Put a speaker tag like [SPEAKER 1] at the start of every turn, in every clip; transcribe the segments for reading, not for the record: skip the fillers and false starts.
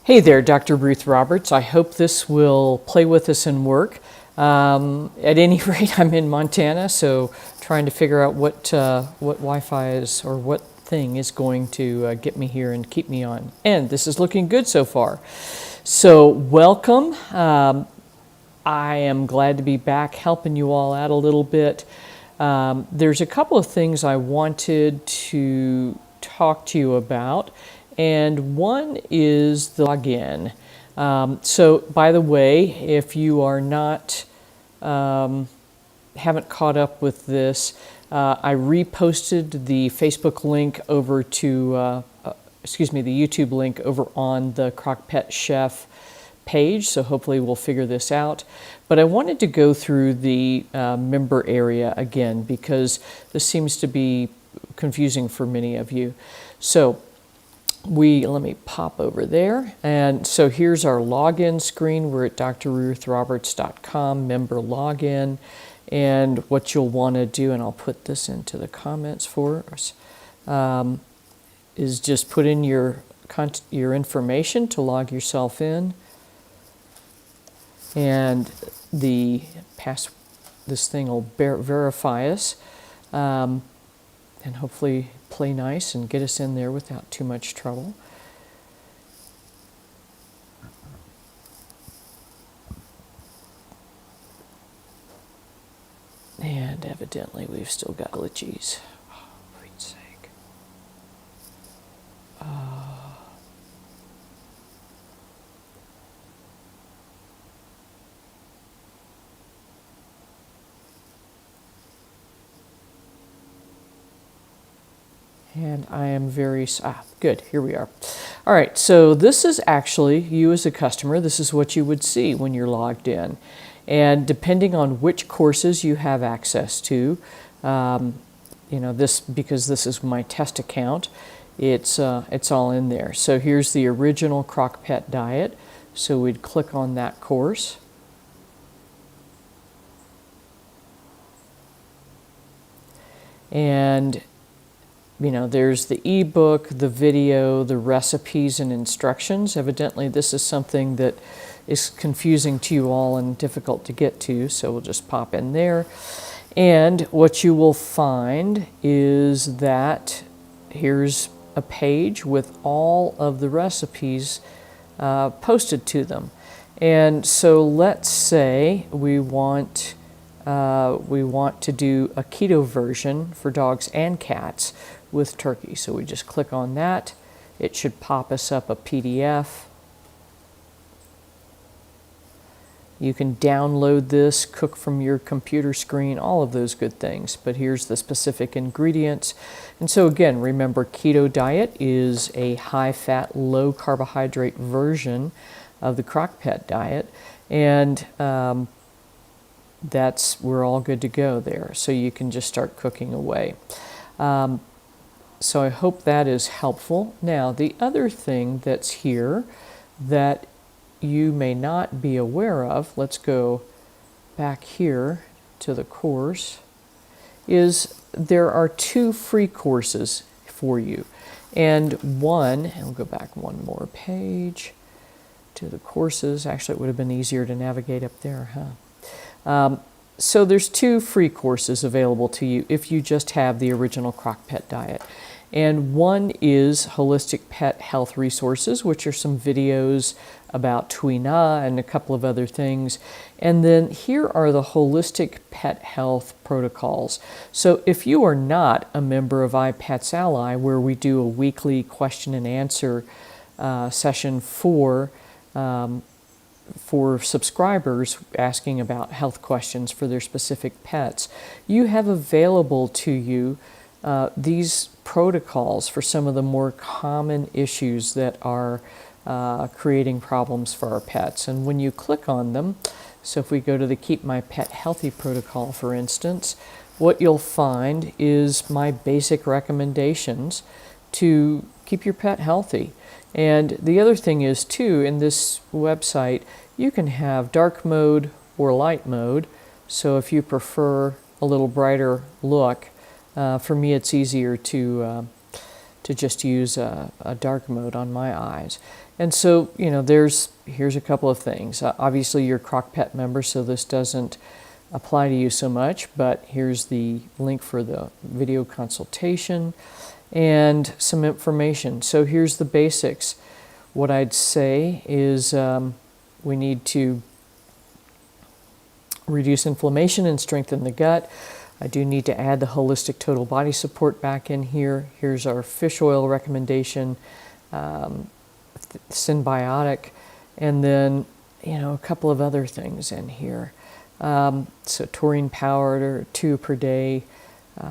[SPEAKER 1] Hey there, Dr. Ruth Roberts. I hope this will play with us and work. At any rate, I'm in Montana, so trying to figure out what Wi-Fi is or what thing is going to get me here and keep me on. And this is looking good so far. So welcome. I am glad to be back helping you all out a little bit. There's a couple of things I wanted to talk to you about. And one is the login. So by the way, if you are not, haven't caught up with this, I reposted the Facebook link over to, the YouTube link over on the CrockPet Chef page, so hopefully we'll figure this out. But I wanted to go through the member area again because this seems to be confusing for many of you. So let me pop over there. And so here's our login screen. We're at drruthroberts.com, member login. And what you'll want to do, and I'll put this into the comments for us, is just put in your information to log yourself in. And this thing will verify us. And hopefully play nice and get us in there without too much trouble. And evidently we've still got glitchies. Oh, for Pete's sake. And I am good, here we are. All right, so this is actually, you as a customer, this is what you would see when you're logged in. And depending on which courses you have access to, because this is my test account, it's all in there. So here's the original CrockPet Diet. So we'd click on that course. And there's the ebook, the video, the recipes and instructions. Evidently, this is something that is confusing to you all and difficult to get to, so we'll just pop in there. And what you will find is that here's a page with all of the recipes posted to them. And so let's say we want to do a keto version for dogs and cats with turkey. So we just click on that. It should pop us up a PDF. You can download this, cook from your computer screen, all of those good things. But here's the specific ingredients. And so again, remember, keto diet is a high-fat, low-carbohydrate version of the CrockPet diet. And we're all good to go there. So you can just start cooking away. So I hope that is helpful. Now, the other thing that's here that you may not be aware of, let's go back here to the course, is there are 2 free courses for you. And we'll go back one more page to the courses. Actually, it would have been easier to navigate up there, huh? So there's 2 free courses available to you if you just have the original CrockPet Diet. And one is Holistic Pet Health Resources, which are some videos about Tuina and a couple of other things. And then here are the Holistic Pet Health Protocols. So if you are not a member of iPets Ally, where we do a weekly question and answer session for subscribers asking about health questions for their specific pets, you have available to you these protocols for some of the more common issues that are creating problems for our pets. And when you click on them, so if we go to the Keep My Pet Healthy protocol, for instance, what you'll find is my basic recommendations to keep your pet healthy. And the other thing is, too, in this website, you can have dark mode or light mode. So if you prefer a little brighter look, for me it's easier to to just use a dark mode on my eyes. And so, you know, here's a couple of things. Obviously, you're a CrockPet member, so this doesn't apply to you so much, but here's the link for the video consultation and some information. So here's the basics. What I'd say is we need to reduce inflammation and strengthen the gut. I do need to add the holistic total body support back in here. Here's our fish oil recommendation, symbiotic, and then, you know, a couple of other things in here. So taurine powder, 2 per day,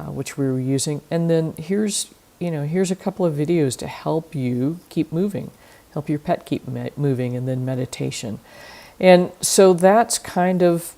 [SPEAKER 1] which we were using. And then here's a couple of videos to help you keep moving, help your pet keep moving, and then meditation. And so that's kind of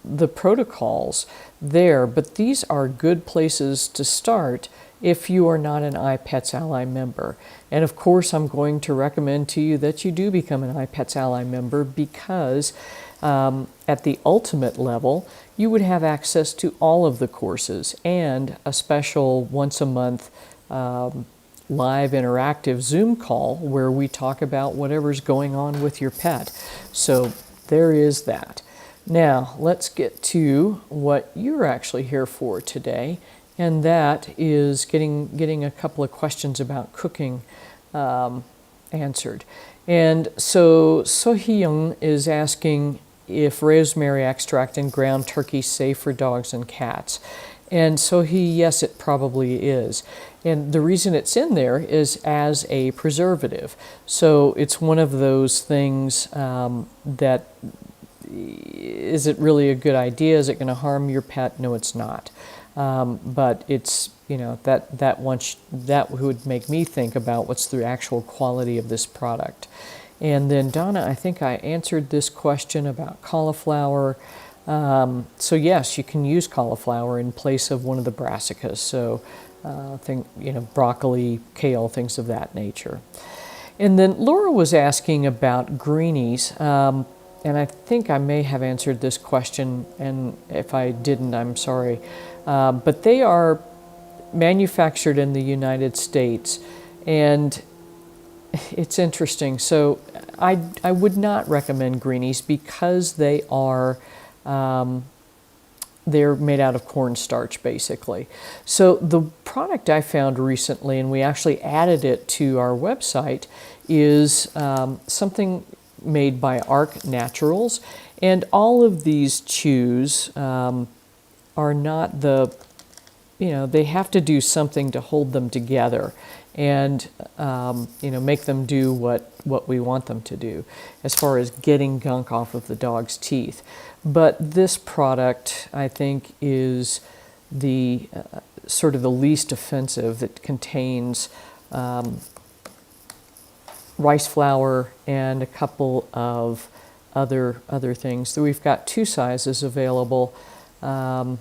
[SPEAKER 1] the protocols there, but these are good places to start if you are not an iPets Ally member. And of course, I'm going to recommend to you that you do become an iPets Ally member, because at the ultimate level, you would have access to all of the courses and a special once a month live interactive Zoom call where we talk about whatever's going on with your pet. So there is that. Now, let's get to what you're actually here for today, and that is getting a couple of questions about cooking answered. And so Sohyung is asking if rosemary extract in ground turkey is safe for dogs and cats. And so yes, it probably is. And the reason it's in there is as a preservative. So it's one of those things that, is it really a good idea? Is it going to harm your pet? No, it's not. But it's, you know, that would make me think about what's the actual quality of this product. And then Donna, I think I answered this question about cauliflower. So yes, you can use cauliflower in place of one of the brassicas. So broccoli, kale, things of that nature. And then Laura was asking about greenies. And I think I may have answered this question, and if I didn't, I'm sorry. But they are manufactured in the United States, and it's interesting. So I would not recommend greenies because they are they're made out of cornstarch, basically. So the product I found recently, and we actually added it to our website, is something made by Arc Naturals, and all of these chews are not they have to do something to hold them together and make them do what we want them to do as far as getting gunk off of the dog's teeth. But this product, I think, is the sort of the least offensive. That contains rice flour and a couple of other things. So we've got 2 sizes available. Let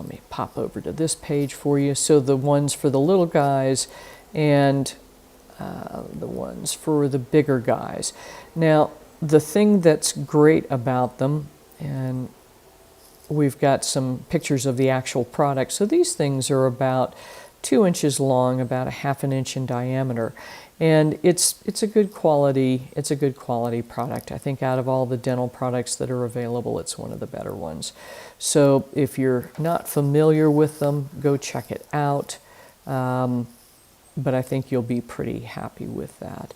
[SPEAKER 1] me pop over to this page for you. So the ones for the little guys and the ones for the bigger guys. Now, the thing that's great about them, and we've got some pictures of the actual product. So these things are about 2 inches long, about a ½ an inch in diameter, and it's a good quality product. I think out of all the dental products that are available, it's one of the better ones. So if you're not familiar with them, go check it out. But I think you'll be pretty happy with that.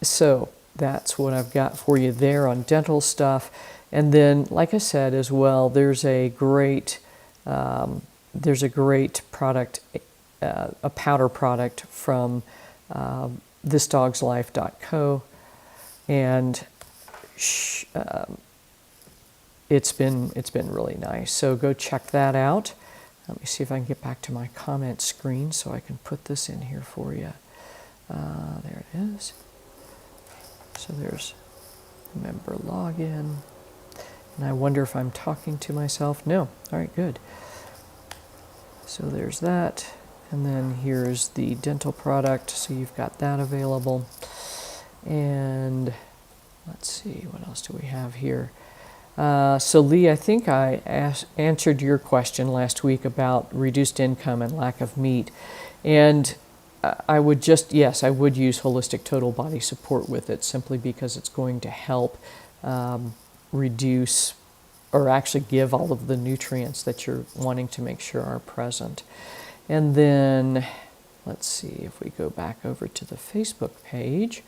[SPEAKER 1] So that's what I've got for you there on dental stuff. And then, like I said as well, there's a great product, a powder product from thisdogslife.co, and it's been really nice. So go check that out. Let me see if I can get back to my comment screen so I can put this in here for you. There it is. So there's member login. And I wonder if I'm talking to myself. No. All right, good. So there's that. And then here's the dental product. So you've got that available. And let's see, what else do we have here? So Lee, I think I answered your question last week about reduced income and lack of meat. And I would just, yes, I would use holistic total body support with it simply because it's going to help reduce or actually give all of the nutrients that you're wanting to make sure are present. And then let's see if we go back over to the Facebook page.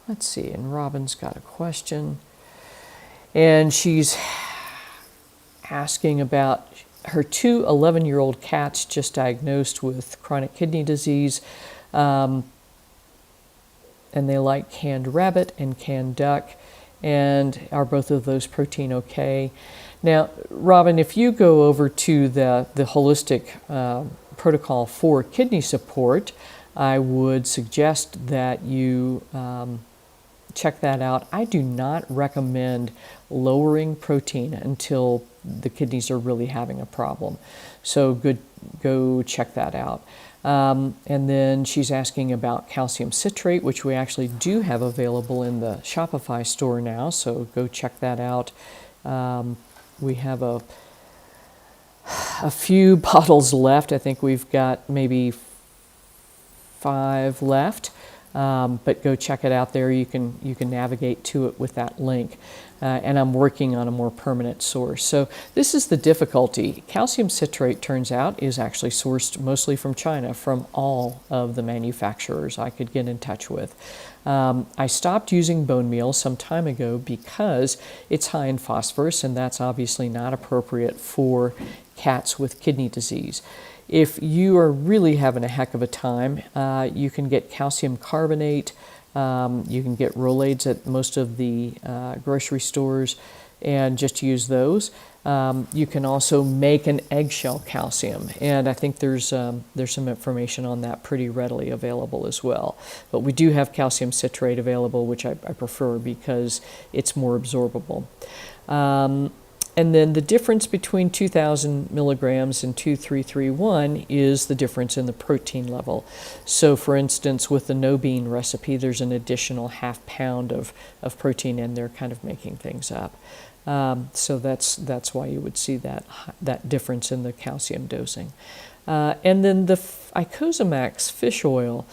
[SPEAKER 1] Let's see, and Robin's got a question. And she's asking about her two 11-year-old cats just diagnosed with chronic kidney disease. And they like canned rabbit and canned duck. And are both of those protein okay? Now, Robin, if you go over to the holistic protocol for kidney support, I would suggest that you check that out. I do not recommend lowering protein until the kidneys are really having a problem. So go check that out. And then she's asking about calcium citrate, which we actually do have available in the Shopify store now, so go check that out. We have a few bottles left. I think we've got maybe 5 left. But go check it out there. You can navigate to it with that link. And I'm working on a more permanent source. So this is the difficulty. Calcium citrate, turns out, is actually sourced mostly from China, from all of the manufacturers I could get in touch with. I stopped using bone meal some time ago because it's high in phosphorus, and that's obviously not appropriate for cats with kidney disease. If you are really having a heck of a time, you can get calcium carbonate. You can get Rolaids at most of the grocery stores and just use those. You can also make an eggshell calcium, and I think there's some information on that pretty readily available as well. But we do have calcium citrate available, which I prefer because it's more absorbable. And then the difference between 2,000 milligrams and 2,331 is the difference in the protein level. So for instance, with the no bean recipe, there's an additional ½ pound of protein in there, kind of making things up. So that's why you would see that difference in the calcium dosing. And then the Icosamax fish oil,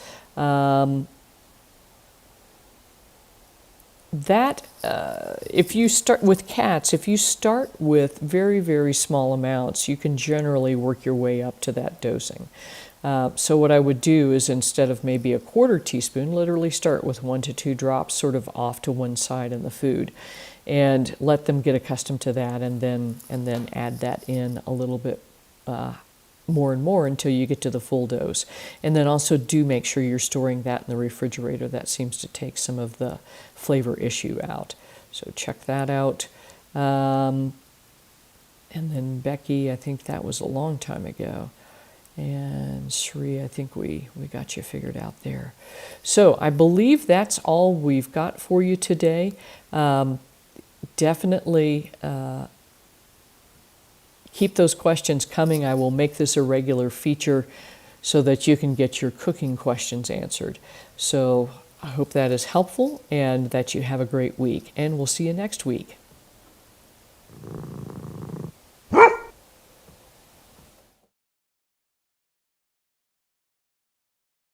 [SPEAKER 1] if you start with cats, if you start with very, very small amounts, you can generally work your way up to that dosing. So what I would do is, instead of maybe a ¼ teaspoon, literally start with 1 to 2 drops sort of off to one side in the food, and let them get accustomed to that, and then add that in a little bit more and more until you get to the full dose. And then also do make sure you're storing that in the refrigerator. That seems to take some of the flavor issue out. So check that out. And then Becky, I think that was a long time ago. And Sri, I think we got you figured out there. So I believe that's all we've got for you today. Definitely keep those questions coming. I will make this a regular feature so that you can get your cooking questions answered. So I hope that is helpful and that you have a great week. And we'll see you next week.